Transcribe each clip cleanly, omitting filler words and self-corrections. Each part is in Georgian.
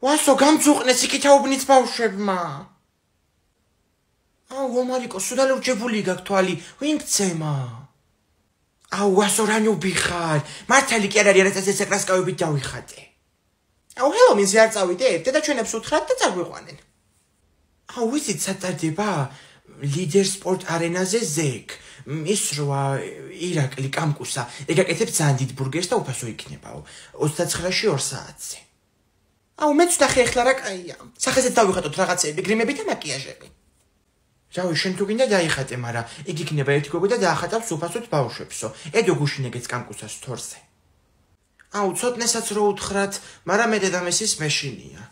ვასო გამძუყნეს იქითაუბნიც ბავშვებმა. აუ მარიკო სუდალე უჯებული გაქ თვალი ვინ გცემა? აუ ვასო რანიუბი ხარ? მართალი კი არ არის რაც ეს ეკრასკავებით დავიხატე. აუ ჰელომინზე არ წავიდეთ? დედაჩვენებს უთხრათ და წაგვიყვანენ. აუ ვიცით საწარდება ლიდერ სპორტ არენაზე ზეკ. ის როა ირაკლი კამკუსა ეგაკეთებს ძალიან დიდ ბურგერს და უფასო იქნებაო 29-ში 2 საათზე. აუ მეც ვთახე ახლა რა კაია. სახეზეთ დავიხატოთ რაღაცეები, გრიმები და მაკიაჟები. რავი, შენ თუ გინდა დაიხატე, მაგრამ იგი იქნება ერთი გოგო და დაახატავს უფასოდ ბავშვებსო. ედო გუშინეგეც კამკუსას თორზე. აუ ცოტნესაც რო უთხრათ, მაგრამ მე დედამისის მეშინია.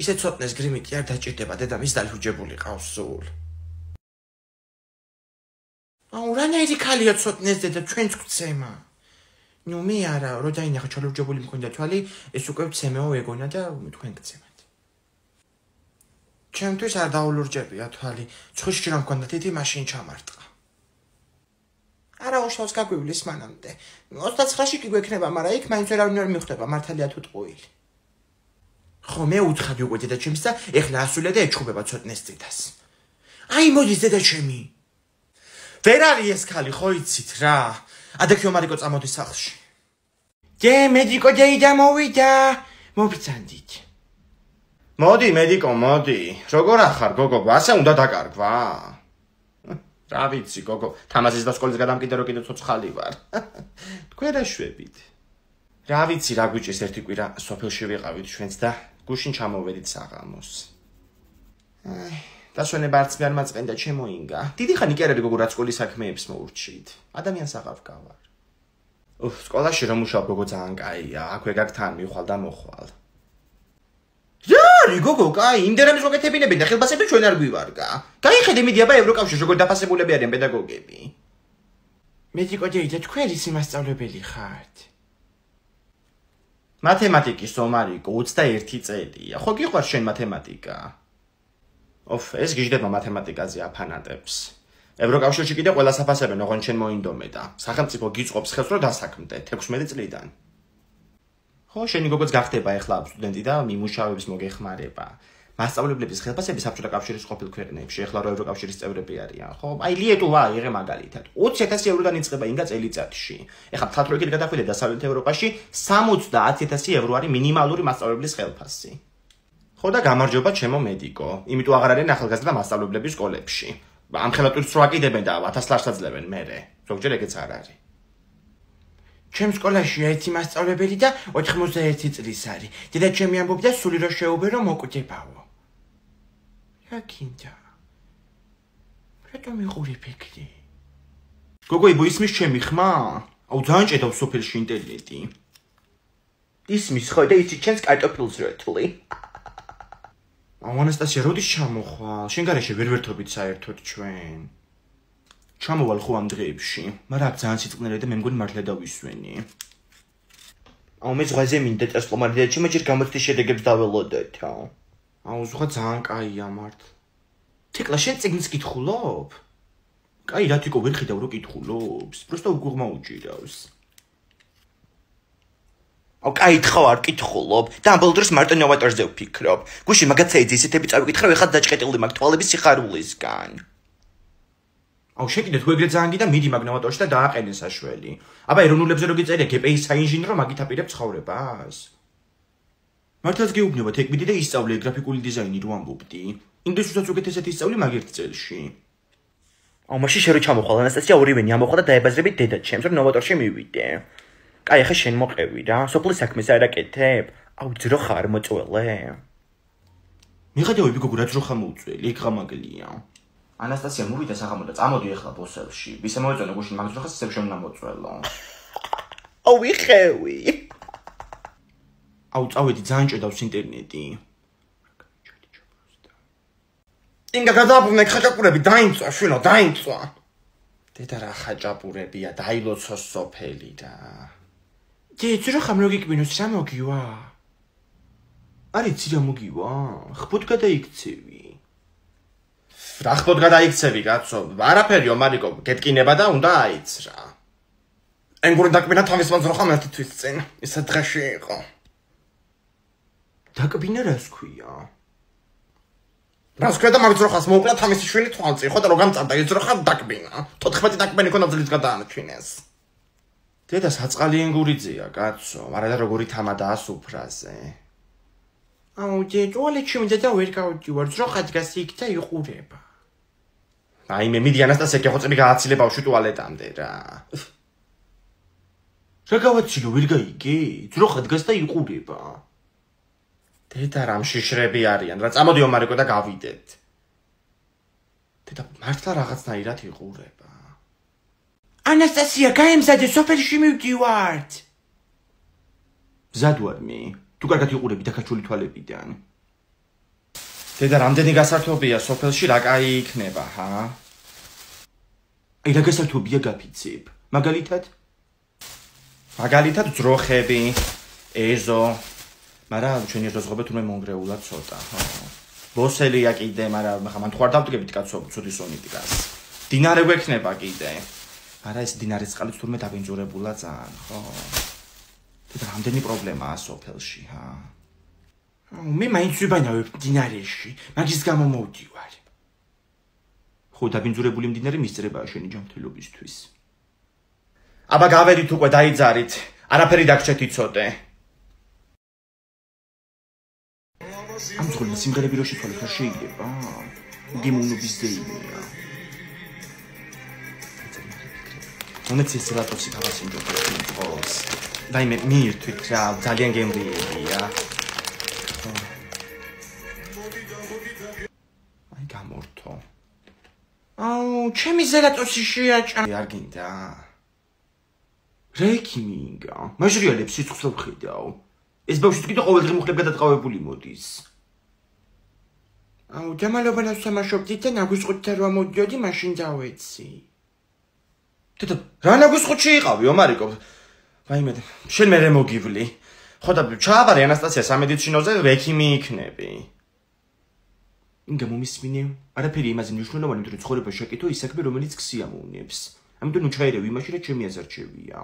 ისე ცოტნეს გრიმი კი არ დაჭირდება, დედამის დალიუჯებული ყავს სულ. აუ რანაირი ქალია ცოტნეს დედა ჩვენც გვცემა. ნუ მე არა, რო დაინახა ჩალურჯებული მქონდა თვალი, ეს უკვე ვცემეო ეგონა და თქვენ გცემათ. ჩემთვის არ დაულურჯებია თვალი, ცხუშში რომ მქონდა თითი მაშინ ჩამარტყა. არა უშავს გაგვივლის მანამდე. 29-ში კი გვექნება, მაგრამ იქ მაინც ვერავინ არ მიხვდება მართალია თუ ტყუილი. ხო მე უთხარი უკვე დედაჩემს და ეხლა ასულე და ეჩხუბება ცოტნეს ძიტას. აი მოდის დედაჩემი. ვერ არის ეს ქალი, ხო იცით რა? ადექიო მარიკო წამოდის სახლში. დე მედიკო დეიდა მოვიდა. მობრძანდით. მოდი მედიკო, მოდი. როგორ ახარ გოგო? ასე უნდა დაკარგვა? რა ვიცი გოგო, თამაზის და სკოლის გადამკიდე რო კიდე ცოცხალი ვარ. თქვენ რა შვებით? რა ვიცი რა გვიჭირს ერთი კვირა სოფელში ვიყავით ჩვენც და გუშინ ჩამოვედით საღამოს. დასვენება არც მე არ მაწყენდა ჩემო ინგა. დიდი ხანი კი არ არის გოგო რა სკოლის საქმეებს მოურჩით. ადამიანს აღარ გავარ. სკოლაში რომ მუშაობ გოგო ძალიან კაია, აქვე გაგთან მიხვალ და მოხვალ. ჟარი გოგო, კაი, იმდენად მოგეთებინებენ და ხელფასები ჩვენ არ გვივარგა. გაიხედე მიდი აბა ევროკავშირში როგორ დაფასებულები არიან პედაგოგები. მედიკო დეიდა თქვენ ისი მასწავლებელი ხართ? მათემატიკის ომარიკო 21 წელია. ხო გიყვარს შენ მათემატიკა? ეს გიждდება მათემატიკაზე აფანატებს. ევროკავშირში კიდე ყველა საფასებენ, ოღონდ შენ მოინდომე და სახელმწიფო გიწყობს ხელს რომ დასაქმდე 16 წლიდან. ხო, შენი გოგოც გახდება ახლა სტუდენტი და მიმუშავების მოგეხმარება. მასწავლებლების ხელფასები საბჭოთა კავშირის ყოფილ ქვეყნებში, ახლა რო ევროკავშირის წევრები არიან, ხო? აი ლიეტუვა იღე მაგალითად. 20,000 ევროდან იწყება ინგა წელიწადში. ახლა ფთათ რო იქით გადახვიდე დასავლეთ ევროპაში 70,000 евро არის მინიმალური მასწავლებლის ხელფასი. ხო და გამარჯობა ჩემო მედიკო. იმიტომ აღარ არიან ახალგაზრდა მასწავლებლები სკოლებში. ამ ხელატურს რო აკიდებენ და 1000 ლარს აძლევენ მერე. ზოგჯერ ეგეც არ არის. ჩემ სკოლაში ერთი მასწავლებელი და 91 წლის არის. დედაჩემი ამბობდა სული რო შეუბერო მოკვდებაო. რა გინდა? რატომ იყური ფიქრი? გოგო იბო ისმის ჩემი ხმა? აუ ძალიან ჭედავს სოფელში ინტერნეტი. ისმის ხო და იცი ჩემს კარტოფილს როთლი. აუ ანასტასია როდის ჩამოხვალ? შენ გარეშე ვერ ვერთობით საერთოდ ჩვენ. ჩამოვალ ხო ამ დღეებში, მაგრამ ძალიან სიწყნერე და მე მგონი მართლა დავისვენი. აუ მე ზღვაზე მინდა წასვლომარი და ჩემ ჯერ გამოცდის შედეგებს დაველოდეთ. აუ ზღვა ძალიან კაია მართ. თეკლა შენ წიგნს კითხულობ? კაი რა თიკო ვერ ხედავ რომ კითხულობს, просто უგუღმა უჭირავს. აუ კაი თხო არ კითხულობ და ამ ბოლო დროს მარტო ნოვატორზე ვფიქრობ. გუშინ მაგაცაიძე ისეთები წავიკითხე, ეხლა დაჭყეტილი მაგ თვალების სიხარულისგან. აუ შეკიდეთ თუ ეგრე ძალიან გიდა მიდი მაგნოვატორში და დააყენე საშველი. აბა ეროვნულებზე რო გიწერია გპ-ის საინჟინრო მაგით აპირებ ცხოვრებას. მართლაც გეუბნებათ ეგ მიდი და ისწავლე გრაფიკული დიზაინი რო ამბობდი. ინგლისურსაც უკეთესად ისწავლე მაგ ერთ წელში. აუ მაშინ შე რო ჩამოხვალ ანასტასია ორივენი ამოხვა და დაებაზრებით დედაჩემს რომ ნოვატორში მივიდე. კაი ახლა შენ მოყევი რა, სოფლის საქმეს არ აკეთებ? აუ ძრო ხარ მოწველე. მიხედავები გოგო რა ძრო ხარ მოუწველი, ეგ ღამაგლია. ანასტასია მოვიდა საღამო და წამოდი ახლა ბოსელში. ვისე მოეწონე გუშინ მაგ ძროხას ისევ შენ უნდა მოწველო. აუ ვიხევი. აუ წავედი ძალიან ჭედავს ინტერნეტი. ინგა გადააბრუნე ხაჭაპურები დაინწვა შვილო დაინწვა. დედა რა ხაჭაპურებია დაილოცო სოფელი რა. ძრო ხამ რო გიკბინოს რა მოგივა? არიცი რა მოგივა? ხბოდ გადაიქცევი. რა ხბოდ გადაიქცევი კაცო? არაფერიო მარიკო, გეტკინება და უნდა აიცრა. ენგური დაკბინა თავის მაზრო ხამ ერთთვის წინ. ისე დღეში იყო. დაკბინა რას ქვია? რას ქვია და მაგის როხას მოუკლა თამისი შვილი თვალწი, ხო და რო გამწარდა ის როხა დაკბინა. 14 დაკბენი ქონა ძლიც გადაანაჩვინეს. დედას აწყალიან გურიძეა, კაცო, მაგრამ როგორი თამადაა სუფრაზე. აუ, დედოლეჩი მინდა და ვერ გავდივარ, როხა დგას იქ და იყურება. აი მე მიდი ანასტასია კეხოწები გააცილე ბავშვი ტუალეტამდე რა. რა გავაცილო ვერ გაიგე? როხა დგას და იყურება. დედა რამ შიშრები არიან, რა წამოდი ომარიკო და გავიდეთ. დედა მართლა რაღაცნაირად იყურება. ანასტასია, გაემზადე, სოფელში მივდივართ. მზად ვარ მე. თუ კარგად იყურები დაქაჩული თვალებიდან. დედა რამდენი გასართობია სოფელში რა კაი იქნება, ჰა? აი რა გასართობია გაფიცებ. მაგალითად ძროხები, ეზო, მაგრამ ჩვენი როზღობა თურმე მონგრეულად ცოტა, ხო? ბოსელია კიდე, მაგრამ მან თუ არ დავდგებით კაცო, ცუდი სონი დგას. დინარე გვექნება კიდე. არა ეს დინარის წყალიც თურმე დაბინძურებულა ძალიან, ხო? და რამდენი პრობლემაა სოფელში, ჰა? მე მაინც ვიბანავებ დინარეში, მაგის გამო მოვდივარ. ხო, დაბინძურებული მდინარე მისწრებაა შენი ჯანმრთელობისთვის. აბა გავერით უკვე დაიძარით, არაფერი დაგჭეთ იცოდე. ამ ზღოლი სიმღერები რო შეთვალეთ არ შეიძლება? უგემოვნობის ზეიმია. მომეც ეს რატოსი გავასინჯოთ ხოლოს. დაი მე მირთვით რა, ძალიან გემრიელია. აი გამორთო. აუ, ჩემი ზერატოსი შეაჭა. არ გინდა. რექიმინგა. მაჟრიალებს სიცხს რო ვხედავ. ეს ბავშვი კიდე ყოველდღე მუხლებ გადატყავებული მოდის. აუ, ჯამალობანას სამაშობდით და ნაგვისყუთთან რა მოდიოდი, მაშინ დავეცი. დედა, რა ნაგვისყუთში იყავი, ომარიკო? ვაიმე, შენ მერე მოგივლი. ხო და ჩააბარე ანასტასია სამედიცინოზე რექიმი იქნები. ინგა მომისმინე, არაფერი იმაზე მნიშვნელოვანი თუ ცხოვრება შეკითო ის საქმე რომელიც ქსიამოვნებს. ამიტომ ნუ ჩაერევი იმაში რა ჩემი აზარჩევია.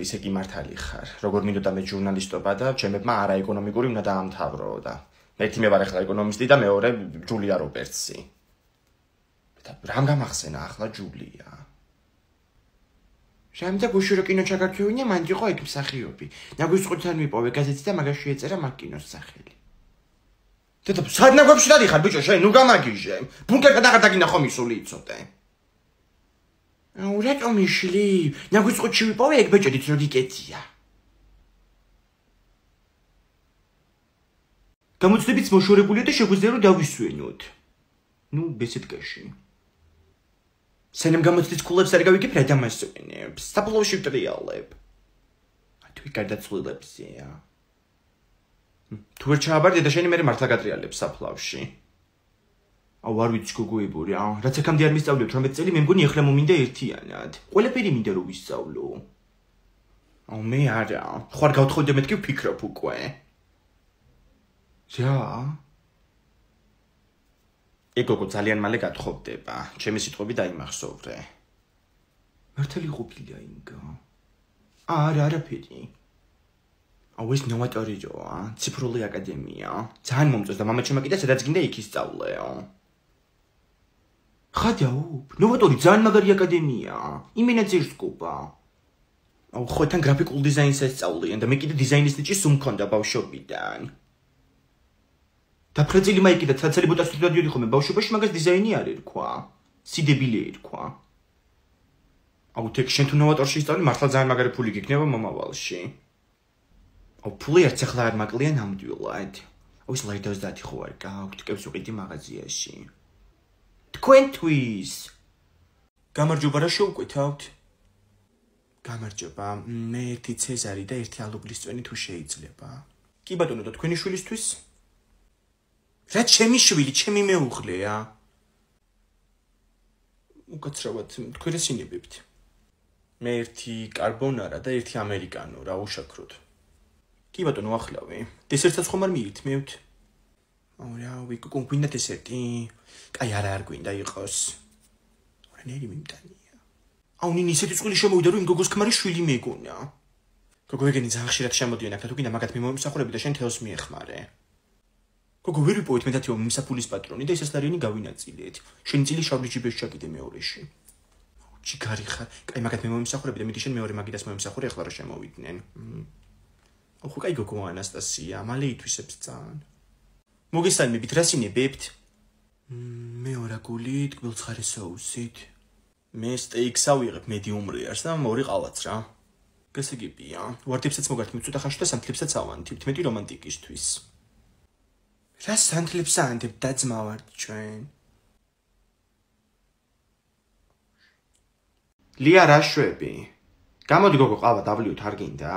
ისე კი მართალი ხარ. როგორ მინდოდა მე ჟურნალისტობა და ჩემებმა არაეკონომიკური უნდა დაამთავრო და ერთი მე ვარ ახლა ეკონომისტი და მეორე ჯულია რობერტსი. და რამ გამახსენა ახლა ჯულია? შემდეგ უშურო კინო ჩაგარჩევინა, მან იყო ეგ მსახიობი. ნაგვისყუთთან მიპოვე გაზეთი და მაგას შეეწერა მაგ კინოს სახელი. დედა, სად ნაგვებში დადიხარ ბიჭო, შენ ნუ გამაგიჟე. ბუნკერთან აღარ დაგინა ხომ ისული იცოდე. აუ, რატომ იშლი? ნაგვისყუთში ვიპოვე ეგ ბეჭედით რო გიკეთია. გამოცდებიც მოშორებულია და შეგვიძლია რომ დავისვენოთ. ნუ ბესეთკაში. სენემ გამოცდის ქულებს არ გავიგებ რა დამასვენებს. საფლოვში ვტრიალებ. თუ გარდაცვლილებსია. თუ ვერ ჩააბარდე და შენი მე მართლა გატრიალებ საფლავში. აუ არ ვიცი გოგოებო რა. რაც აქამდე არ მისწავლებ 18 წელი მე მგონი ახლა მომინდა ერთიანად. ყველაფერი მინდა რომ ვისწავლო. აუ მე არა. ხო არ გავთხოვდი მეთქი ვფიქრობ უკვე. რა? ეგოგო ძალიან მალე გათხოვდება. ჩემი სიტყვები დაიმახსოვრე. მართალი ყოფილია ინგა. არა, არაფერი. აუ ეს ნოვატორიოა, ციფრული აკადემია. ძალიან მომწონს და მამაჩემმა კიდე სადაც გინდა იქ ისწავლეო. ხადაუ, ნოვატორი ძალიან მაგარი აკადემია. იმენაც ერთკობა. აუ ხო თან გრაფიკულ დიზაინს ესწავლიან და მე კიდე დიზაინის ნიჭი სულ მქონდა ბავშვობიდან. დაფრეწილი მაიკი და ცაცელი ბოტას ვიდიოდი ხოლმე ბავშვობაში მაგას დიზაინი არ ერქვა. სიდებილი ერქვა. აუ თქ შენ თუ ნოვატორში ისწავლი მართლა ძალიან მაგარი ფული გიქნება მომავალში. აუ ფული ერთ ახლა არ მაკლია ნამდვილად. აუ ის ლაიდოს დათი ხო არ გაქვთ კებს უყიდი მაღაზიაში. თქვენთვის. გამარჯობა რა შევკვეთავთ? გამარჯობა, მე ერთი ცეზარი და ერთი ალუბლისწვენი თუ შეიძლება. კი ბატონო და თქვენი შვილისთვის? რა ჩემი შვილი, ჩემი მეუღლეა. უკაცრავად თქვენესინებებთ. მე ერთი კარბონარა და ერთი ამერიკანო რა უშაქროთ. კი ბატონო ახლავე. დესერტსაც ხომ არ მიირთმევთ? აუ რა, გვინდა დესერტი? კაი არ გვინდა იყოს. რა ნერი მიმტანია. აუ ნინი ისეთი წვილი შემოვიდა რომ იმ გოგოს ქმარი შვილი მეგონა. გოგო ეგენი ძალიან ხშირად შემოდიან აქ და თუ გინდა მაგათ მიმოიმსახურები და შენ თელს მიეხმარე. გოგო ვერ ვიპოვეთ მე დათიო მიმსაფულის პატრონი და ესასლარიანი გავინაწილეთ. შენ წილი შავი ჯიბეს ჩაკიდე მეორეში. ჯიგარი ხარ. კაი მაგათ მიმოიმსახურები და მიდი შენ მეორე მაგიდას მოიმსახურე ახლა რა შემოვიდნენ. ხო კაი გოგო ანასტასია, მალე ითვისებს ძალიან. მოგესალმებით, რა სინებებთ? მე ორაგული ტკბილცხარე соусით. მე სტეიქსა ვიღებ medium rare-ს და ორი ყავაც რა. გასაგებია. ვარდებსაც მოგართმევთ ცოტა ხანში და სანთლებსაც ავანთებთ, მეტი რომანტიკისთვის. რა სანთლებს აანთებ დაძმა ვარ ჩვენ? ლია რა შვები? გამოდი გოგო ყავა დავლივთ არ გინდა?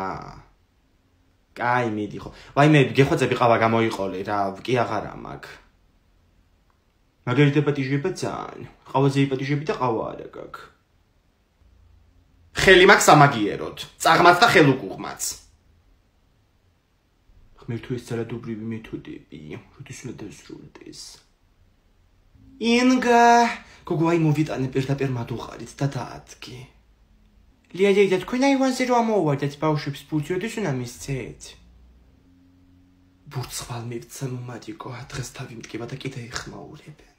კაი მიდი ხო. ვაიმე გეხვეწები ყავა გამოიყოლე რა, კი აღარა მაქვს. მაგერიტა პატიჟება ძალიან. ყავაზე იპატიჟები და ყავა არა გაქვს. ხელი მაქვს სამაგიეროდ. წაღმაც და ხელუკუღმაც. ღმერთო ეს ძალადობრივი მეთოდები, როდის უნდა დასრულდეს? ინგა, გოგო აი მოვიტანე პირდაპირ მადუყარით და დაადგე. ლია თქვენ აივანზე რომ ამოვარდეთ ბავშვებს ბურთი, როდის უნდა მისცეთ? ბურთს ხვალ მივცა მომადიკო, დღეს თავი მტკივა და კიდე ეხმაურებენ.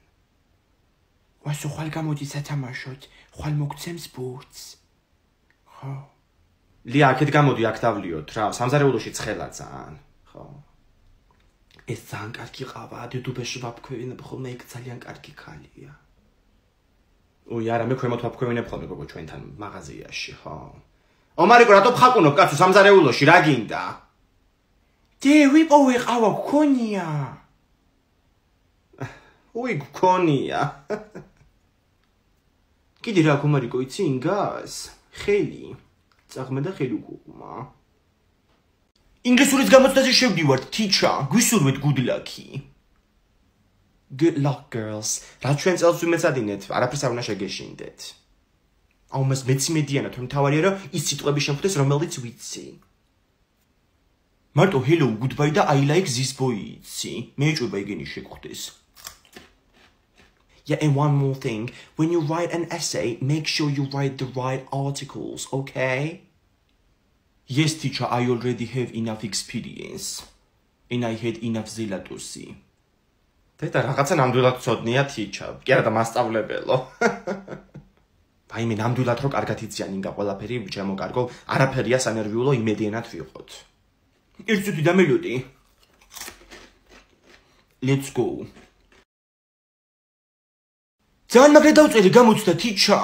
ვასო ხვალ გამოდი სათამაშოთ, ხვალ მოგცემს ბურთს. ხო. ლია აქეთ გამოდი აქ დავლიოთ რა, სამზარეულოში ცხელა ძალიან. ხო. ეს ძალიან კარგი ყავა, დედუბეში ვაფქვევინებ ხოლმე, იქ ძალიან კარგი ქალია. ой, არა, მე ქვემოთ ვაფქვევინებ ხოლმე გოგო ჩვენთან მაღაზიაში, ხო? ომარიკო, რატო ფხაკუნობ კაცო სამზარეულოში, რა გინდა? დე, ვიპოვე ყავა გქონია. უი, გქონია. კიდე რა ომარიკო, იცი ინგას? ხელი. წაღმე და ხელუკუღმა. ინგლისურის გამოცდაზე შევდივართ, თიჩა, გვისურვეთ good luck-ი. Good luck, girls. რა ჩვენ წელს ვიმეცადინეთ, არაფერს არ უნდა შეგეშინდეთ. აუ მას მეც იმედიანა, რომ თავარია რომ ის სიტყვები შემხვდეს, რომელიც ვიცი. მარტო hello, goodbye და I like this boy იცი. მე ეჭვება ეგენი შეგხვდეს. Yeah, and one more thing, when you write an essay, make sure you write the right articles, okay? Yes, teacher, I already have enough experience. And I had enough zealousy. და რაღაცა ნამდვილად ცოდნია თიჩა. კი არა და მასწავლებელო. აი მე ნამდვილად რო კარგად იციან ინგა ყველაფერი ჩემო კარგო, არაფერია სანერვიულო იმედიანად ვიყოთ. ერთი წუთი დამელოდი. Let's go. ძალიან მაგრად დავწერე გამოცდა თიჩა.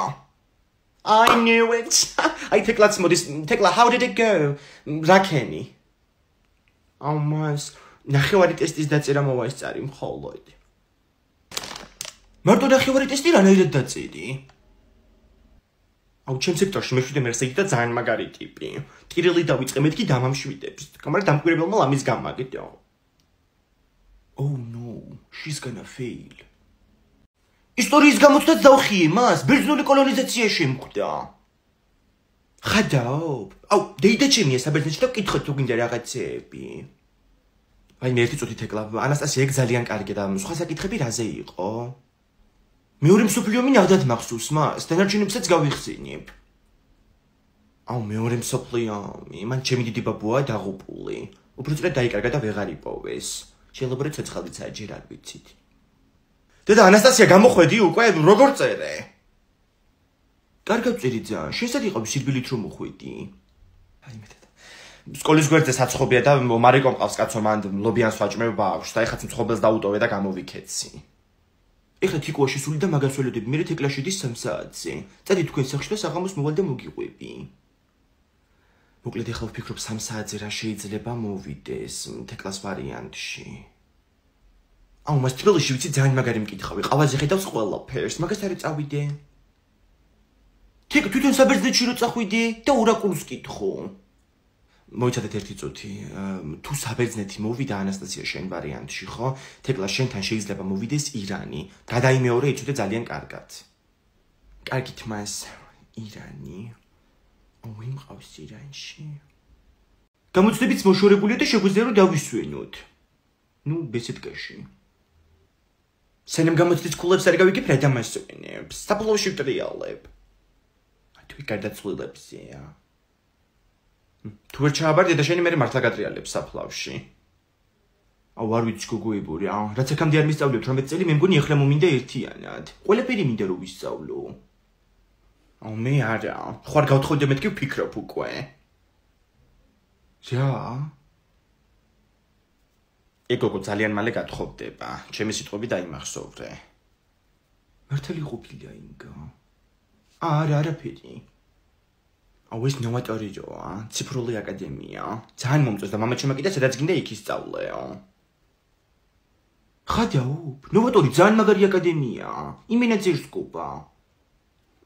I knew it. აი თეკლაც მოდის. თეკლა, how did it go? რაკენი. ამას ნახევარი ტესტის დაწერა მოვაისწარი მხოლოდ. მარტო ნახევარი ტესტი რანაირად დაწერი? აუ ჩემ სექტორში მეშვიდე მერსეგი და ძალიან მაგარი ტიპი. ტირილი დავიწყე მეთქი დამამშვიდებს. გამარა დამკვირვებელმა ამის გამაგდო. Oh no, she's gonna fail. ისტორიის გამოცდაც დავხიე მას, ბერძნული კოლონიზაცია შემკვდა. ხადაობ. აუ დეიდა ჩემია საბერძნეთში და ვკითხოთ თუ გინდა რაღაცეები. აი მე ერთი წუთი თეკლა, ანასტასია ეგ ძალიან კარგი და სხვა საკითხები რაზე იყო? მეორე მსოფლიო ომი ნახდათ მახსოვს მას, დანარჩენებსაც გავიხსენებ. აუ მეორე მსოფლიო ომი, მან ჩემი დიდი ბაბუა დაღუპული. უბრალოდ დაიკარგა და ვეღარ იპოვეს. შეიძლება რომ ცოცხალიც აჯერ არ ვიცით. დედა ანასტასია გამოხვედი უკვე, როგორ წერე? კარგად წერი ძალიან, შესაძლოა იყავი სირბილით რომ მოხვედი. აი მე სკოლის გვერდზე საცხობია და მარიკო მყავს კაცო მან ლობიანს ვაჭმევ ბავშვს და ეხაც მცხობელს დაუტოვე და გამოვიქეცი. ეხლა თიკუაში სული და მაგას ველოდები, მე თეკლაში დის 3 საათზე. წადი თქვენ სახლში და საღამოს მოვალ და მოგიყვები. მოკლედ ეხლა ვფიქრობ 3 საათზე რა შეიძლება მოვიდეს თეკლას ვარიანტში. აუ მას თბილისში ვიცი ძალიან მაგარი მკითხავი, ყავაზე ხედავს ყველაფერს, მაგას არ წავიდე. თვითონ საბერძნეთში რო წახვიდე და ორაკულს კითხო. მოიცადეთ ერთი წუთი, თუ საბერძნეთი მოვიდა ანასტასია შენ ვარიანტში, ხო? თეკლა შენთან შეიძლება მოვიდეს ირანი. გადაიმეორე იცოდე ძალიან კარგად. კარგით მას ირანი. აუ იმყავს ირანში. გამოცდებიც მოშორებულია და შეგვიძლია რომ დავისვენოთ. ნუ ბესეთკაში. სენემ გამოცდის ქულებს არ გავიგებ რა დამასვენებს. საბოლოოში ვტრიალებ. თუ გარდაცვლილებსია. თუ ვერ ჩააბარ დედაშენი მე მართლა გატრიალებს საფლავში. აუ არ ვიცი გოგოებური, რაც აქამდე არ მისწავლიოთ 18 წელი, მე მგონი ეხლა მომინდა ერთიანად. ყველაფერი მინდა რომ ვისწავლო. აუ მე არა, ხوار გავთხოვდი მეთქი ვფიქრობ უკვე. რა? ეგოგო ძალიან მალე გათხოვდება. ჩემი სიტყვები დაიმახსოვრე. მართალი ყოფილია ინგა. არა, არაფერი. აუ ეს ნოვატორიოა, ციფრული აკადემია. ძალიან მომწონს და მამაჩემმა კიდე სადაც გინდა იქ ისწავლეო. ხადაუბ, ნოვატორი ძალიან მაგარი აკადემია. იმენაც ერთკობა.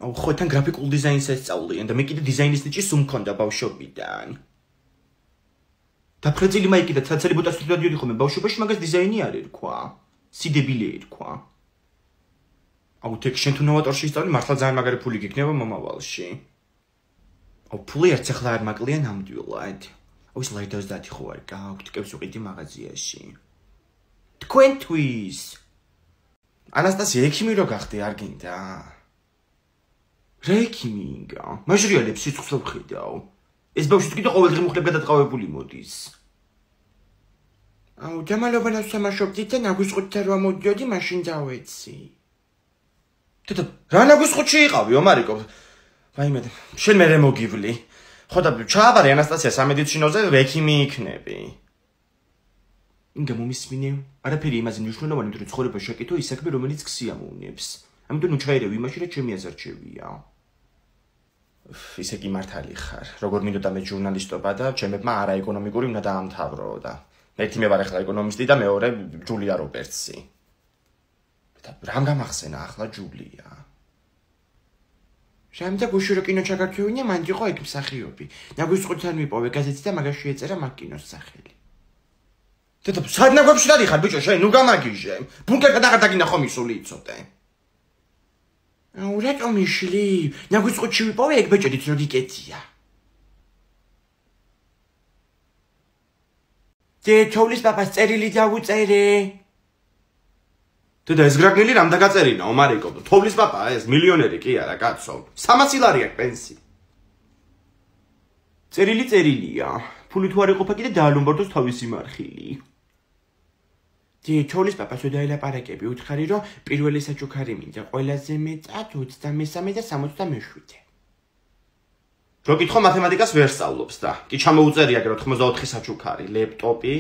აუ ხო თან გრაფიკულ დიზაინს ესწავლიან და მე კიდე დიზაინის ნიჭი სულ მქონდა ბავშვობიდან. დაფრეწილი მაიკი და ცაცარი ბოტა სტუდიოდიოდი ხომ ბავშვობაში მაგას დიზაინი არ ერქვა. სიდებილი ერქვა. აუ თქ შენ თუ ნოვატორში ისწავლი მართლა ძალიან მაგარი ფული გიქნება მომავალში. აუ ფული არც ახლა არ მაკლია ნამდვილად. აუ ის ლაიდოს დათი ხო არ გაქვთ კებს უყიდი მაღაზიაში. თქვენთვის ანასტასია ექიმი რო გახდე არ გინდა? რა ექიმი ინგა? მაჟრიალებს სიცხეს რო ხედავ. ეს ბავშვი კიდე ყოველდღე მუხლებ გადატყავებული მოდის. აუ ჯამალობანას სამაშობდით და ნაგვისყუთი რა მოდიოდი მაშინ დავეცი. თეთრ რა ნაგვისყუთში იყავი ომარიკო? ვაიმე შენ მე მოგივლი. ხო და ჩააბარე ანასტასია სამედიცინოზე ექიმი იქნები. ინგა მომისმინე, არაფერი იმაზე მნიშვნელოვანი თუ ცხოვრება შეკითო ის საქმე რომელიც ქსია მოუნებს. ამიტომ ნუ ჩაერევ იმაში რა ჩემი აზარჩევია. ისე კი მართალი ხარ. როგორ მინდოდა მე ჟურნალისტობა და ჩემებმა არაეკონომიკური უნდა დაამთავრო და ერთი მე ვარ ახლა ეკონომისტი და მეორე ჯულია რობერტსი. და რამ გამახსენა ახლა ჯულია? შემდეგ უშურო კინო ჩაგარჩევინა მანდ იყო იქ მსახიობი. ნაგვისყუთთან მიპოვე გაზეთი და მაგაში ეწერა მაგ კინოს სახელი. და სად ნაგვებში დადიხარ ბიჭო შენ ნუ გამაგიჟე. ბუნკერთან აღარ დაგინა ხომ ისული იცოდე. აუ რატომ იშლი? ნაგვისყუთში ვიპოვე ეგ ბეჭედით რო გიკეთია. დე თოვლის პაპას წერილი დავუწერე. და ეს გრაგნელი რამ დაგაწერინა ომარიკო? თოვლის პაპა ეს მილიონერი კი არა კაცო. 300 ლარი აქვს პენსი. წერილი წერილია. ფული თუ არ იყოფა კიდე დაალომბარდოს თავისი მარხილი. დე თოვლის პაპას უდაელაპარაკები უთხარი რომ პირველი საჩუქარი მინდა ყველაზე მეტად 23 და 77. რო კითხო მათემატიკას ვერ სწავლობს და კი ჩამოუწერია რომ 84 საჩუქარი, ლეპტოპი.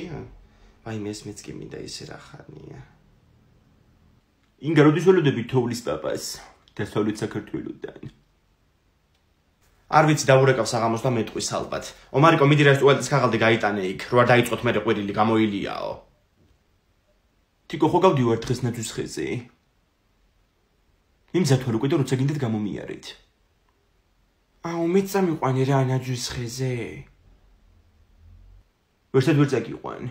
ვაიმე ეს მეც კი მინდა ისე რა ხარნია. ინგა როდის ველოდები თოვლის პაპას დასავლეთ საქართველოდან. არ ვიცი დაურეკავ საღამოს და მეტყვის ალბათ. ომარიკო მიდი რესტურანტის ქაღალდი გაიტანე იქ, რო არ დაიწყოთ მე ყვირილი გამოილიაო. თიკო ხო გავდივარ დღეს ნაძვის ხეზე. იმზად ვარ უკვე და როცა გინდათ გამომიარეთ. აუ მეც წამიყვანე რა ნაძვის ხეზე. ვერცად ვერ წაგიყვან.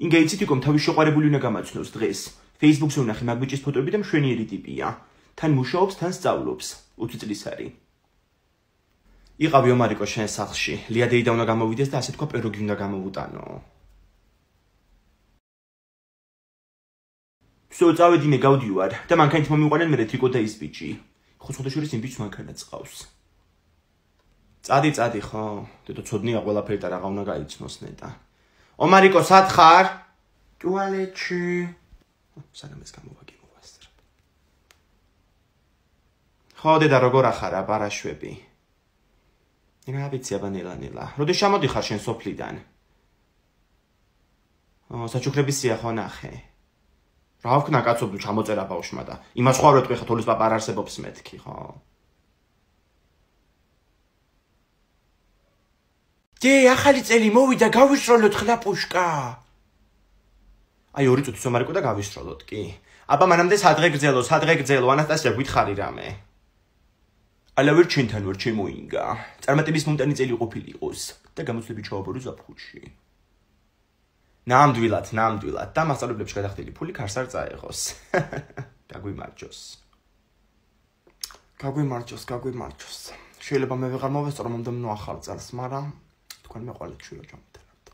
ინგა იცი თიკომ თავის შეყვარებული უნდა გამაცნოს დღეს. Facebook-ზე ვნახე მაგ ბიჭის ფოტოები და მშვენიერი ტიპია. თან მუშაობს, თან სწავლობს. 20 წლის არის. იყავი ომარიკო შენ სახლში. ლია დეიდა უნდა გამოვიდეს და ასე თქვა პეროგი უნდა გამოვუტანო. სო წავედი მე გავდივარ და მანქანით მომიყვანენ მე თიკო და ის ბიჭი. ხო სხვადასხვა იმ ბიჭს მანქანაც ყავს. წადი ხო? დედო ცოდნია ყველაფერი და რაღა უნდა გაიცნოს ნეტა. ომარიკო სად ხარ? ტუალეტში. სანამ ეს გამოვაგე მოვასწრებ. ხო დედა როგორ ახარ აბარაშვები? რა ვიცი აბა ნელა. როდის ჩამოდიხარ შენ სოფლიდან? საჩუქრების სია ხო ნახე. რა ვქნა კაცო ჩამოწერა ბავშვმა და იმას ხო არ ვეტყვი ხა თოვლის პაპა არ არსებობს მეთქი ხო? დე ახალი წელი მოვიდა გავისროლოთ ხლაპუშკა. აი 2 წუთი ომარიკო და გავისროლოთ კი. აბა მანამდე სადღე გძელო ანასტასია გითხარი რამე. ალა ვერ ჩვენთან ვარ ჩემოინგა. წარმატების მომტანი წელი ყოფილი იყოს და გამოცდები ჩავაბორო ზაფხულში. ნამდვილად და მასწავლებლებში გადახდილი ფული ქარს არ წაეღოს. გაგვიმარჯოს. შეიძლება მე ვეღარ მოვესწრო მომდევნო ახალ წელს, მაგრამ თქვენ მე ყველა ჩვიო ჩამოთანავთ.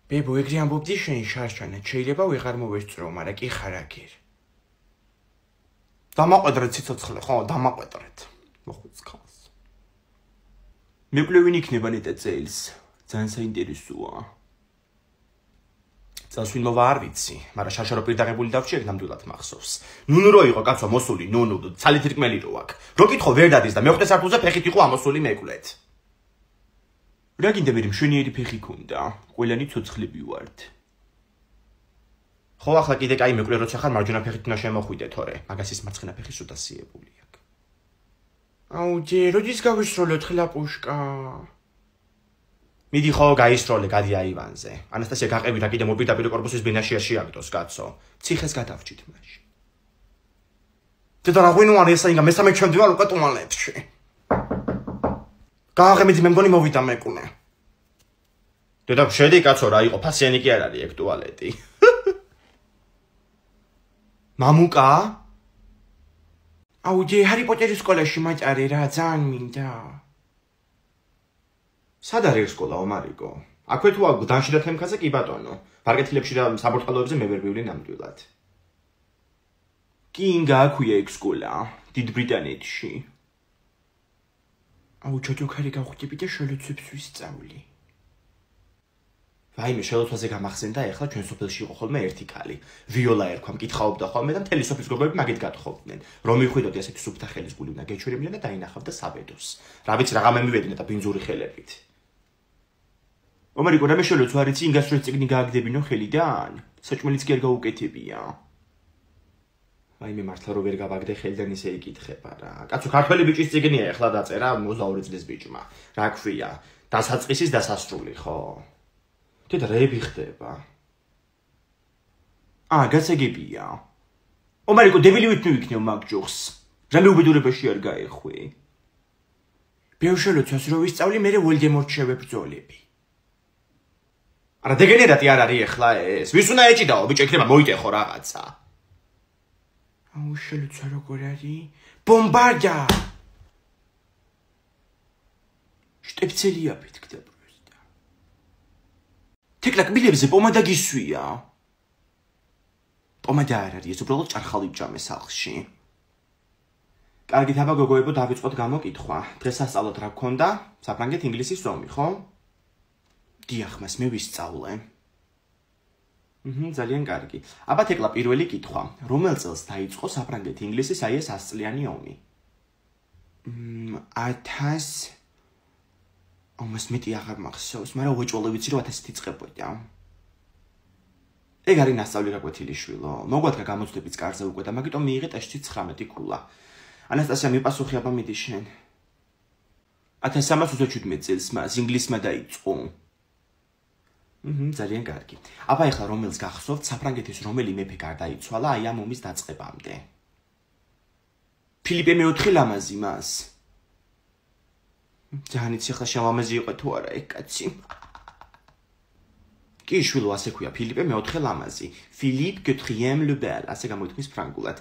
ბებო, ეგრე ამბობდი შენ შარშანა, შეიძლება ვეღარ მოვესწრო, მაგრამ კი ხარაგერ. დამაყვედრეთ სიცოცხლე, ხო, დამაყვედრეთ. მოხუც ხავს. მეკვლევინი იქნება ნეტა წელს. ძალიან საინტერესოა. წასვინმოვა არ ვიცი, მაგრამ შარშარო პირდაღებული დავჭირეთ ნამდვილად მახსოვს. ნუნუ რო იყო კაცო მოსული, ნუნუ, ცალით რკმელი რო აქ. რო კითხო ვერ დადის და მეხუთე სართულზე ფეხით იყო ამოსული მეკლეთ. რა გინდა მე მშვენიერი ფეხი ქონდა, ყველანი ცოცხლები ვართ. ხო ახლა კიდე კაი მეკლე როცა ხარ მარჯვენა ფეხით უნდა შემოხვიდე თორე, მაგას ის მარცხენა ფეხი სულ დასიებული აქვს. აუ ჯე, როდის გავისროლოთ ხლაპუშკა? მიდი ხო გაისროლე, გადი აივანზე. ანასტასია გაყევი რა კიდე მოპირდაპირ კორპუსის ბინაში არ შეაგდოს კაცო. ციხეს გადავჭით მაშინ. დედა რა ღვინო არის ესა ინგა მესამე ჩემ დივარ უკვე ტუალეტში. გააღემეთი მე მგონი მოვიდა მეკუნე. დედა შედი კაცო რა იყო ფასიანი კი არ არის ეგ ტუალეტი. მამუკა? აუ ჯე ჰარი პოტერის სკოლაში მაჭარე რა ძალიან მინდა. სად არის სკოლა ომარიკო? აქვე თუ გდანში და თემქაზე კი ბატონო. პარკეთილებში და საბურთალოებზე მე ვერ ვივლი ნამდვილად. კი ინგა აქვეა ეგ სკოლა, დიდ ბრიტანეთში. აუ ჩოჩოქარი გავხვდები და შელოცებს ვისწავლი. ვაიმე შელოცვაზე გამახსენდა ეხლა ჩვენ სოფელში იყო ხოლმე ერთი ქალი. ვიოლა ერქვა, მკითხაობდა ხოლმე და მთელი სოფლის გოგოები მაგით გათხოვდნენ. რომ მიხვიდოდი ასეთი სუფთა ხელის გული უნდა გეჩვერებინა და დაინახავდა საბედოს. რა ვიცი რაღა მემივედინა და ბინძური ხელებით. ომარიკო რამე შელოცვა არიცი ინგასროს წიგნი გააგდებინო ხელიდან? საჭმელიც კი არ გაუკეთებია. ვაიმე მართლა რო ვერ გავაგდე ხელიდან ისე იკითხება რა. კაცო ქართველი ბიჭის წიგნია ეხლა დაწერა 22 წლის ბიჭმა. რა ქვია? დასაწყისის დასასრული ხო? დედა რეები ხდება. გასაგებია. ომარიკო დებილივით მივიქნევ მაგ ჯოხს. რამე უბედურებაში არ გაეხვი. ბეუშელოცვას რო ვისწავლი, მე ვოლდემორტს შევებრძოლები. არა დეგენერატი არ არის ეხლა ეს. ვის უნდა ეჭიდაო ბიჭო, იქნება მოიტეხო რაღაცა. აუ შელოცვა როგორ არის? ბომბარდა. შტეფცელია ფეთქდა. თეკლა კბილებზე პომადა გისვია. პომადა არ არის, ეს უბრალოდ ჭარხალი ჯამე სახლში. კარგი თაბა გოგოებო დავიწყოთ გამოკითხვა. დღეს სასწავლოთ რა გქონდა? საფრანგეთ, ინგლისის, სომი, ხო? დიახ, მას მე ვისწავლე. ძალიან კარგი. აბა თეკლა პირველი კითხვა. რომელ წელს დაიწყო საფრანგეთ, ინგლისის აი ეს 100 წლიანი ომი? 1000 ამას მეტი აღარ მახსოვს, მაგრამ უეჭვალე ვიცი რომ 1000-ით იწყებოდა. ეგ არის ნასწავლი გაკვეთილი შვილო. მოგვადგა გამოცდებიც კარზე უკვე და მაგიტომ მიიღე ტესტში 19 ქულა. ანასტასია მიპასუხე აბა მიდი შენ. 1317 წელს მას ინგლისმა დაიწყო. ძალიან კარგი. აბა ეხლა რომელს გახსოვთ საფრანგეთის რომელი მეფე გარდაიცვალა აი ამ ომის დაწყებამდე? ფილიპე მეოთხე ლამაზი მას. ძალიან იცი ახლა შელამაზი იყო თუ არა ეგ კაცი. კი შვილო ასე ქვია ფილიპე მეოთხე ლამაზი. ფილიპ quatrième le bel, ასე გამოითქმის ფრანგულად.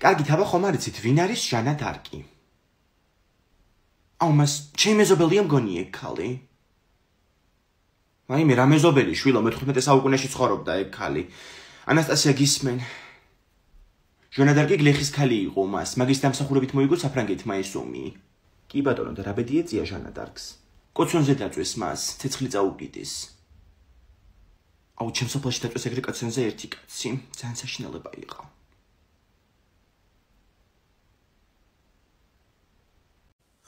კარგი თაბა ხომ არ იცით ვინ არის ჟანა დარკი? აუ მას ჩემი მეზობელია მგონი ეგ ქალი. ვაიმე რა მეზობელი შვილო მე-15 საუკუნეში ცხოვრობდა ეგ ქალი. ანასტასია გისმენ. ჟანა დარკი გლეხის ქალი იყო მას, მაგის დამსახურებით მოიგო საფრანგეთმა ეს ომი. კი ბატონო და რა ბედი ეწია ჟანა დარკს? კოცონზე დაწვეს მას, ცეცხლი წაუკიდეს. აუ ჩემ სოფელში დაწვეს ეგრე კოცონზე ერთი კაცი, ძალიან საშინელება იყო.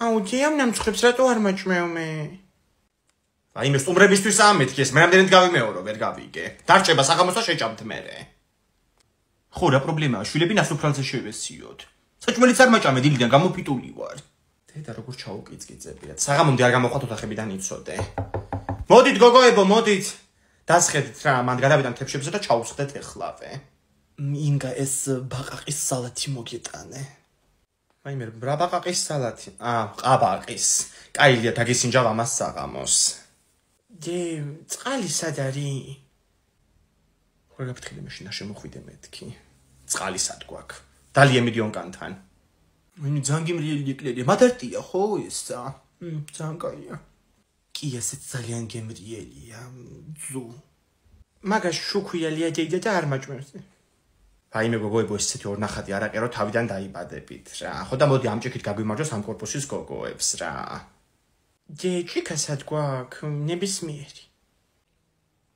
აუ ჯიამ ნამცხებს რატო არ მაჭმევმე? აიმე სტუმრებისთვის ამეთქი ეს, მე რამდენად გავიმეორო, ვერ გავიგე. დარჩება საღამოს და შეჭამთ მერე. ხო რა პრობლემაა, შვილები ნასოფრალზე შევესიოთ. საჭმელიც არ მაჭამე, დილიდან გამოფიტული ვარ. დედა როგორ ჩაუკიცკიცებიათ. საღამომდე არ გამოხვათ ოთახებიდან იცოდე. მოდით გოგოებო, მოდით. დასხედით რა, მან გადავიდან თეფშებზე და ჩაუსხდეთ ეხლავე. ინგა ეს ბაყაყის სალათი მოგეტანე. ვაიმე რა ბაყაყის სალათი? ყაბაყის. კაილია დაგისინჯავ ამას საღამოს. წყალი სად არის? ხო გაფრთხილე მაშინ შემოხვიდე მეთქი. წყალი სად გვაქვს? დალია მიდიონკანთან. ვინი ძალიან გემრიელი ეკლერია, მადარტია ხო ესა? ძალიან კაია. კი ესეც ძალიან გემრიელია, ძუ. მაგას შუქვიალია დეიდა და არ მაჭმევს. აიმე გოგოებო ესეთი ორნახატი არაყერო თავიდან დაიბადებით რა. ხო და მოდი ამ ჭიქით გაგვიმარჯოს ამ კორპუსის გოგოებს რა. ჭიქასაც გვაქვს ნებისმიერი.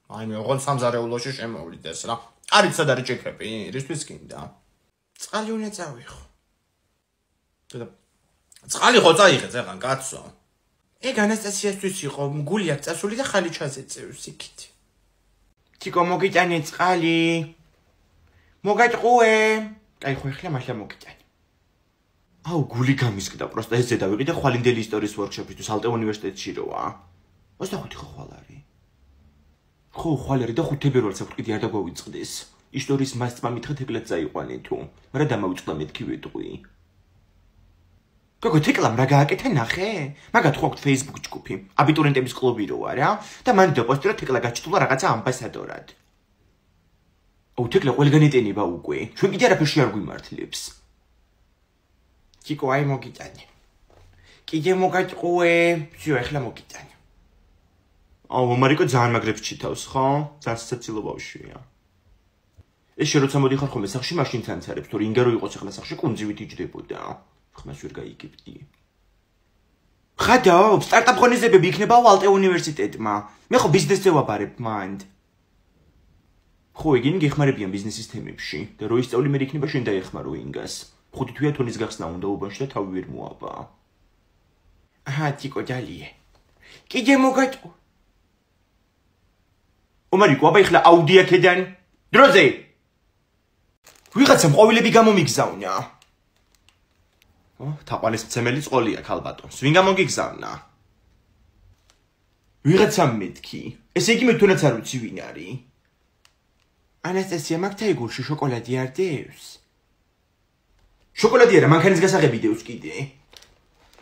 აი მე ოღონდ სამზარეულოში შემოვლიდეს რა. არის სად არის ჭიქები? რისთვის გინდა? წყალი უნდა წავიხო. წყალი ხო წაიღე ზეღან კაცო. ეგ ანასტასიასთვის იყო, გული აქვს წასული და ხალი ჩაზეწევს იქით. თიკო მოგიტანე წყალი. მოგაჭყუე. აი ხო ახლა მართლა მოგიტანე. აუ გული გამისკდა პროსტა ეს ზედა ვიყიდე ხვალინდელი ისტორიის ვორქშოპისთვის ალტე უნივერსიტეტში როა. 25 ხო ხვალ არის. ხო ხვალ არის და 5 თებერვალს აქვს კიდე არ დაგვავიწყდეს. ისტორიის მასწმა მითხრეთ ეკლად წაიყვანე თუ. მაგრამ დამავიწყდა მეთქი ვიტყვი. გოგო თეკლამ რა გააკეთა ნახე? მაგათ ხო აქვს Facebook ჯგუფი. აბიტურიენტების კლუბი როა რა და მან დაპოსტირა რომ თეკლა გაჩნდა რაღაცა ამბასადორად. აუ თეკლა ყველგან ეტენება უკვე. ჩვენ კიდე არაფერში არ გვიმართლებს. თიკო აი მოგიტანე. კიდე მოგაჭყუე, всё, ახლა მოგიტანე. აუ მარიკო ძალიან მაგრებს ჩითავს, ხო? ძალიან საცილო ბავშვია. ეს შე როცა მოდიხარ ხოლმე სახში მაშინ თანცარებს, თუ რინგა რო იყოს ახლა სახში კუნძივით იჯდებოდა. ხმას ვერ გაიგებდი. ხადაობ, სტარტაპ ღონისძიებები იქნება ალტე უნივერსიტეტმა. მე ხო ბიზნესზე ვაბარებ მანდ. ხო, იგინი გეხმარებიან ბიზნესის თემებში და რო ისწავლი მე იქნება შენ დაეხმარო ინგას. 5 თვეა თონის გახსნა უნდა უბანში და თავი ვერ მოაბა. აჰა, თიკო ჯალიე. კიდე მოგაჭყო. ომარიკო, აბა ეხლა აუდია ქედან. დროზე. ვიღაცამ ყვავილები გამომიგზავნა. თაყვანის მცემელი წყოლია ქალბატონს. ვინ გამოგიგზავნა? ვიღაცამ მეთქი. ესე იგი მე თუნდაც არ ვიცი ვინ არის. ანასტასია მაგთა იგულში შოკოლადი არ დევს? შოკოლადი არა, მანქანის გასაღები დევს კიდე.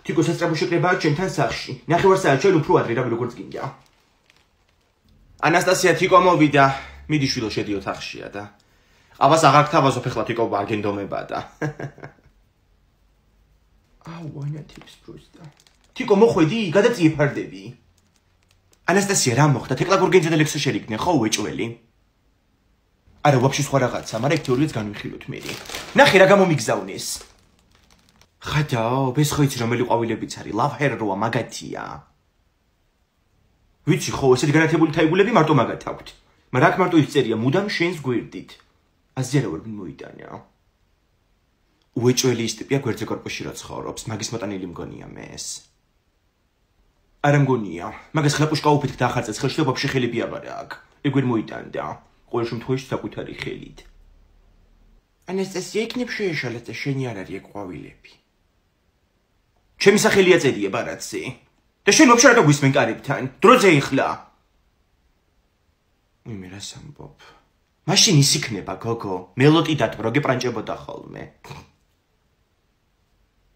თიკო სასწრაფო შეკრებაა ჩემთან სახში. ნახევარსაათ ჩვენ უფრო ადრე რავი როგორც გინდა. ანასტასია თიკო მოვიდა. მიდი შვილო შედიო თახშია და ყავას აღარ გთავაზობ ეხლა თიკო ბარგენდომება და აუ ვანა ტიპს პროსტა. თიკო მოხვედი, გადაწიეფარდები. ანასტასია რა მოხდა? თეკლა გურგენძე და ლექსო შერიგდნენ ხო უეჭველი? არა, ვაფშე სხვა რაღაცა, მაგრამ ეგ თეორიაც განვიხილოთ მე. ნახე რა გამომიგზავნეს. ხადაო, ეს ხო იცი რომელი ყვავილებიც არის, love her როა მაგათია. ვიცი ხო, ესეთი განათებული თაიგულები მარტო მაგათ აქვთ. მაგრამ აქ მარტო ისწერია მუდამ შენს გვერდით. აზია რა ვერ მოიტანა. უეჭველი ის ტიპია გვერდზე კორპუსში რა ცხოვრობს, მაგის მოტანილი მგონია მე ეს. არა მგონია, მაგას ხლაპუშკა უფეთქ დაახარწეს ხელში და ვაფშე ხელები აღარა აქვს. ეგ ვერ მოიტანდა. ყოველ შემთხვევაში საკუთარი ხელით. ანასტასია იქნებ შეეშალეთ და შენი არ არის ეგ ყვავილები. ჩემი სახელია წერია ბარაცი. და შენ ვაფშე რა დაგვისმენ კარებთან? დროზე იხლა. მე რას ამბობ? მაშინ ის იქნება გოგო, მელოტი დატბრო გეპრანჭებოდა ხოლმე.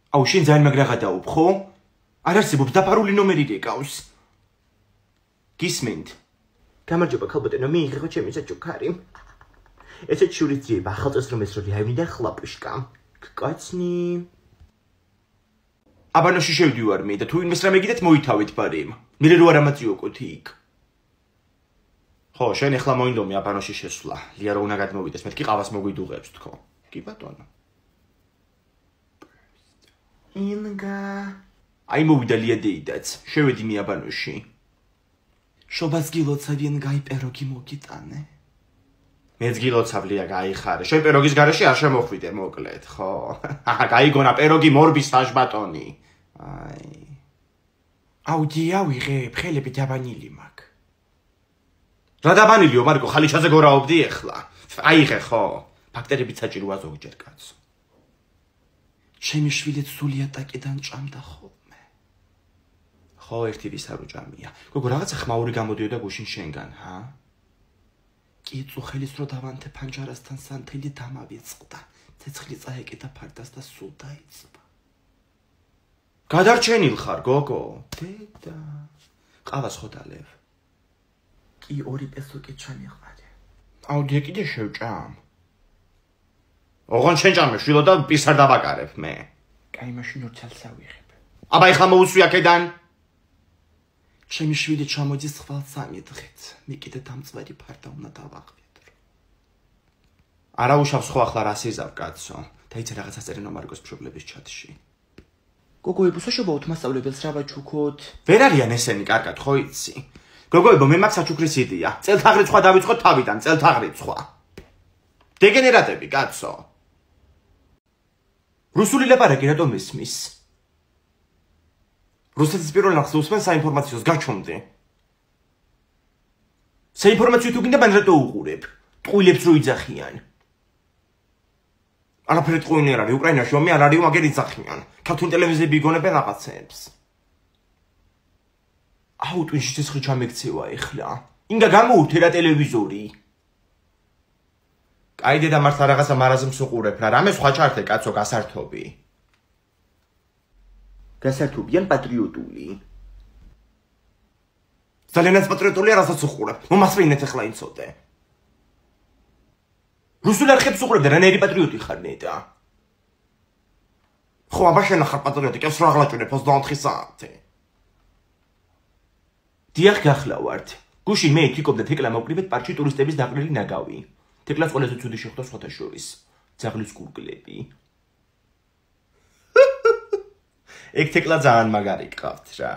აუ შენ ძალიან მაგრაღა დაუp ხო? არ არსებობს დაფარული ნომერი რეკავს. გისმენთ? გამარჯობა ქალბატონო, მიიღო ჩემი საჩუქარი. ესეც შურის ძიება, ახალწელს რომ ესროლი აივნიდან ხლაპუშკა. კაცნი. აბანოში შევდივარ მე და თუ ვინმეს რამე გიდეთ მოითავეთ ბარემ. მე რო არ ამაწიოკოთ იქ. ხო, შენ ეხლა მოინდომი აბანოში შესვლა. ლია რო უნდა გადმოვიდეს, მეთქი ყავას მოგვიდუღებს თქო. კი ბატონო. ინგა. აი მოვიდა ლია დეიდაც. შევედი მე აბანოში. შობას გილოცა ვინ გაი პეროგი მოგიტანე. მეც გილოცავ ლია გაიხარე. შენ პეროგის გარეშე არ შემოხვიდე მოკლედ, ხო? აჰა, გაიგონა პეროგი მორბის საშბატონი. აი. აუდია ვიღებ, ხელები დაბანილი მაქვს. რა დაბანილიო, მარიკო, ხალიჩაზე გორაობდი ეხლა. აიღე ხო? ფაქტორები საჭიროა ზოგჯერ კაცო. ჩემი შვილი სული ატაკიდან ჭამდა ხოლმე. ხო, ერთი რის არ უჭამია. გოგო, რაღაცა ხმაური გამოდიოდა გუშინ შენგან, ჰა? კი წუხელის რო დავანთე ფანჯარასთან სანთელი დამავიწყდა. ცეცხლი წაეკიდა ფარდას და სულ დაიწვა. გადარჩენილ ხარ, გოგო? დედა. ყავას ხოდალევ. კი 2 პესოკი ჩამიყარე. აუდია კიდე შევჭამ. ოღონ შენ ჭამე შვილო და პირს არ დავაკარებ მე. კაი მაშინ ორცალს ავიღებ. აბა ეხლა მოუსვი აქედან. ჩემი შვილი ჩამოდის ხვალ 3 დღეც. მე კიდე დამწვერი ფარდა უნდა დავაღვიძრო. არა უშავს ხო ახლა რას იზავ კაცო. და იცი რაღაცა წერენ მარიკოს მშობლების ჩატში. გოგოებო, საშობაოთ მასწავლებელს რა ვაჩუქოთ? ვერ არიან ესენი, კარგად, ხო იცი? გოგოებო, მე მაქვს საჩუქრის იდეა. წელთაღრიცხვა დავიწყოთ თავიდან, წელთაღრიცხვა. დეგენერატები, კაცო. რუსული ლაპარაკი რატომ ისმის? რუსეთის პირველ ნახს უსმენ საინფორმაციოს გაჩვენდი. საინფორმაციო თუ გინდა მან რატო უყურებ? ტყუილებს რო იძახიან. არაფერი ტყუილი არ არის, უკრაინაში ომი არ არის, მაგერ იძახიან. ქართული ტელევიზიები იგონებენ რაღაცებს. აუ, ტვინში ცეცხლი ჩამექცევა ეხლა. ინგა გამოურთე რა ტელევიზორი. კაი დედა მართლა რაღაცა მარაზმს უყურებ რა, რამე სხვა ჩართე კაცო გასართობი. გასართობი ან პატრიოტული? ძალიანაც პატრიოტულია, რასაც უყურებ. მომასწრინეთ ახლა იცოდე. რუსულ არხებს უყურებ და რანაირი პატრიოტი ხარ ნეტა? ხო, აბა შენ ხარ პატრიოტი, კებს რა აღლაჭუნებ 24 საათი. დიახ, გახლავართ. გუშინ მე თიკობ და თეკლა მოვკრიბეთ პარკში ტურისტების დაყრილი ნაგავი. თეკლას ყველაზე ცუდი შეხვდა სხვათა შორის. ძაღლის გურგლები. ეგ თეკლა ძალიან მაგარი გყავთ რა.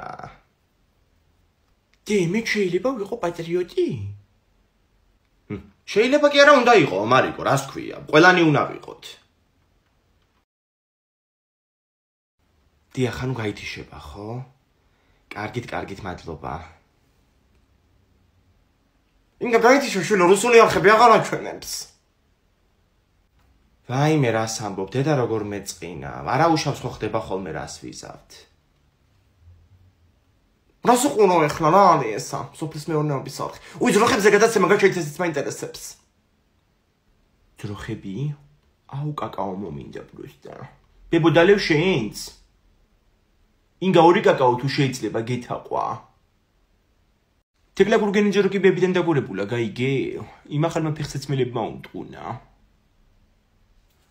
მე შეიძლება ვიყო პატრიოტი? შეიძლება კი არა უნდა იყო, მარიკო, რას ქვია? ყველანი უნდა ვიყოთ. დიახ, ანუ გაითიშება, ხო? კარგით, მადლობა. ინგა გაითიშო შვილო, რუსული არხები აღარ აჩვენებს. ვაიმე, რას ამბობ, დედა როგორ მეწყინა. არა უშავს ხო ხდება ხოლმე რას ვიზავთ. რას უყურო ეხლა რა არის ესა? სოფლის მეურნეობის არხი. ძროხებზე გადაცემა გაჩვენეთ ესეც მაინტერესებს. ძროხები? აუ, კაკაო მომინდა პროსტა. ბებოდალევ შეინც? ინგა ორი კაკაო თუ შეიძლება გეთაყვა. თეკლა გურგენი ჯერო კი ბებიდან დაგურებულა, გაიგე? იმახალმა ფეხსაცმელებმა უმტყუნა.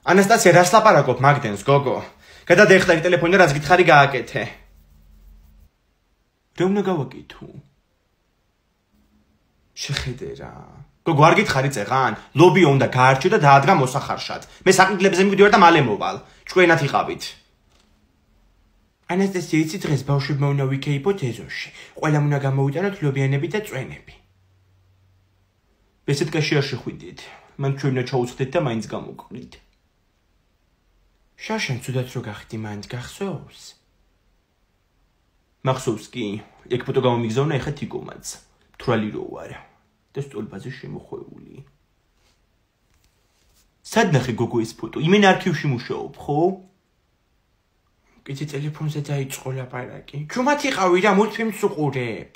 ანასტასია, რას ლაპარაკობ მაგდენს, გოგო? გადადე ეხლა იქ ტელეფონი რაც გითხარი გააკეთე. რა უნდა გავაკეთო? შეხედე რა. გოგო არ გითხარი წეღან? ლობიო უნდა გაარჩიო და დაადგა მოსახარშად. მე საყიდლებზე მივიდივარ და მალე მოვალ. ჭკვენად იყავით. ანასტასია, იცი დღეს ბავშვებმა უნდა ვიქეიფოთ ეზოში. ყველამ უნდა გამოვიტანოთ ლობიანები და წვენები. ბესედკაში არ შეხვიდით. მან ჩვენ უნდა ჩაუწყდეთ და მაინც გამოგყრით. შაშან ცუდად რო გახდი მაინც გახსოვს? მახსოვს კი, ეგ ფოტო გამომიგზავნა ეხა თიკომაც. თვრალი რო ვარ და სტოლბაზე შემოხვეული. სად ნახე გოგო ეს ფოტო? იმენ არქივში მუშაობ, ხო? კიცი ტელეფონზე დაიწყო ლაპარაკი. ჩუმად იყავი რა, მულტფილმს უყურებ.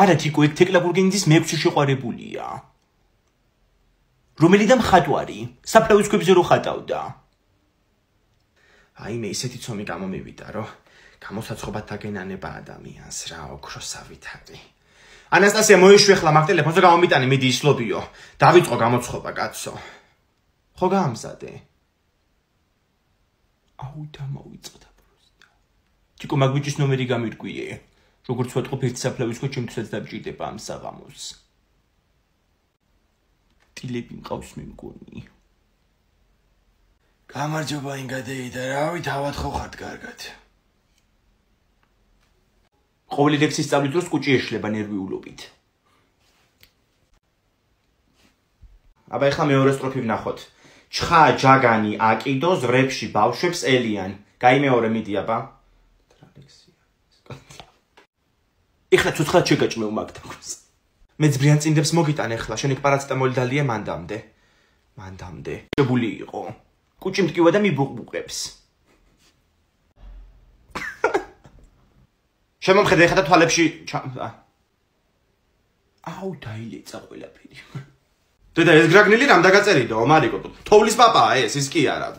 არა თიკო, ეგ თეკლა გურგენიძის მეექვსე შეყვარებულია. რომელი და მხატვარი? საფლავის ქვებზე რო ხატავდა. აიმე ისეთი ცომი გამომივიდა, რომ გამოსაცხობად დაგენანება ადამიანს რა, ოქროსავით არის. ანასტასია, მოიშვი ახლა მაგ ტელეფონზე გამომიტანი, მიდი ისლობიო. დავიწყო გამოცხობა, კაცო. ხო გაამზადე. აუ, დამოვიწყდა პროსტა. თიკო მაგ ბიჭის ნომერი გამირკვიე. როგორც ვატყობ ერთი საფლავის ქვა ჩემთვისაც დაბჭირდება ამ საღამოს. ტილები მყავს მე მგონი. გამარჯობა ინგადეიდა, რავი, თავად ხო ხართ კარგად. ყოველი ლექსის სწავლის დროს კუჭი ეშლება ნერვიულობით. აბა ეხლა მეორე სტროფი ვნახოთ. ჩხა ჯაგანი აკიდო ზრებში ბავშვებს ელიან. გაი მეორე მიდი აბა. ეხლა ცოცხლად შეგაჭმევ მაგ თავს. მე ძბრიან წინდებს მოგიტან ეხლა, შენ იქ პარაცეტამოლი დალია მანდამდე. შებული იყო. კუჭი მტკივა და მიბუყბუყებს. შემომხედე ეხლა და თვალებში აუ, დაილეცა ყველაფერი. დედა, ეს გრაგნილი რამ დაგაწერიდო, მარიკო? თოვლის პაპაა ეს, ის კი არა.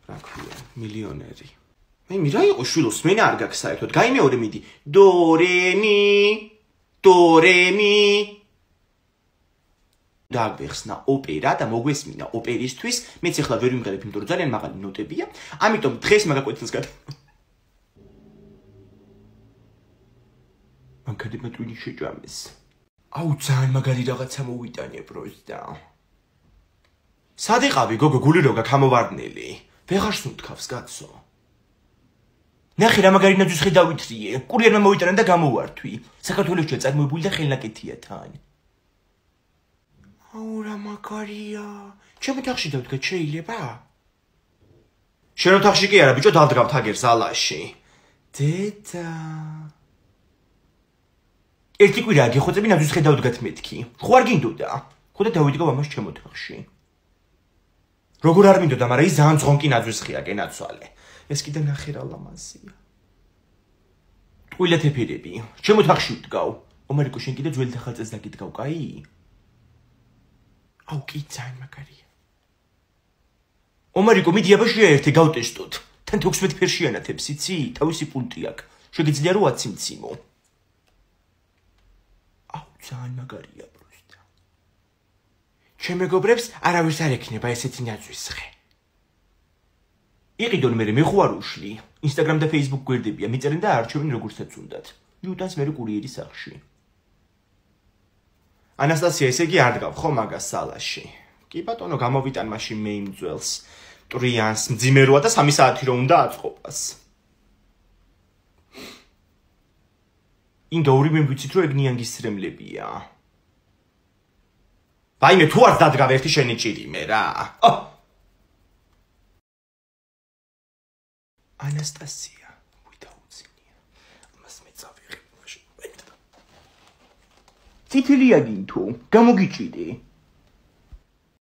რა ქვია, მილიონერი. მე რა იყო შვილოს, მე არ გაქვს საერთოდ. გაი მეორე მიდი. დო რე მი. დაგვეხსნა ოპერა და მოგვესმინა ოპერისთვის. მეც ახლა ვერ ვიმღერებ, იმიტომ რომ ძალიან მაღალი ნოტებია. ამიტომ დღეს მაგაკვეთილს გადა. მანქანება ტვინი შეჭამეს. აუ, ძალიან მაგარი რაღაცა მოვიტანე პროსტა. სად იყავი გოგო გული როგა გამოვარდნილი ვეღარ სუნთქავს კაცო ნახე რა მაგარი ნაძვის ხე დავითრიე კურიერმა მოვიტანა და გამოვართვი საქართველოსში წარმოებული და ხელნაკეთია თან აუ რა მაგარია ჩემი თახში დავდგა შეიძლება შენ ოთახში კი არა ბიჭო დავდგავ თაგერს ალაში დედა ერთი კვირაა გეხოცები ნაძვის ხე დავდგათ მეთქი ხო არ გინდოდა ხო და დავიდგავ ამას ჩემ ოთახში როგორ არ მინდოდა მაგრამ ის ძალიან ძღონკი ნაძვის ხეა კენაცვალე ეს კიდე ნახე რა ლამაზია ტყუილად ეფერები ჩემ ოთახში ვდგავ ომერიკო შენ კიდე ძველი ახალწელს დაგიდგავ კაი აუ კი ძალიან მაგარია ომერიკო მიდი აბა შეერთე გავტესტოთ თან 16 ფერშიანათებს იცი თავისი პუნქტი აქვს შეგიძლია რომ აციმციმო აუ ძალიან მაგარია პროსტა ჩემ მეგობრებს არავის არ ექნება ესეთი ნაძვის ხე იყიდონ მე მეხوارუში Instagram და Facebook გვერდებია მიწერენ და არჩევენ როგორცაც უნდათ მიუტანს მე კურიერის სახში ანასტასია ესე იგი არ დგავ ხო მაგას სალაში კი ბატონო გამოვიტან მაშინ მე იმ ძველს ტრიანს მძიმეროა და 3 საათი რომ უნდა აწყობას ინდა ორი მე ვიცით რომ ეგ ნიანგის ცრემლებია ვაიმე თუ არ დადგავ ერთი შენი ჭირი მე რა ანასტასია ვიდაუცინია ამას მე წავიღებ მაშინ წითელია გინთო გამოგიჭიდი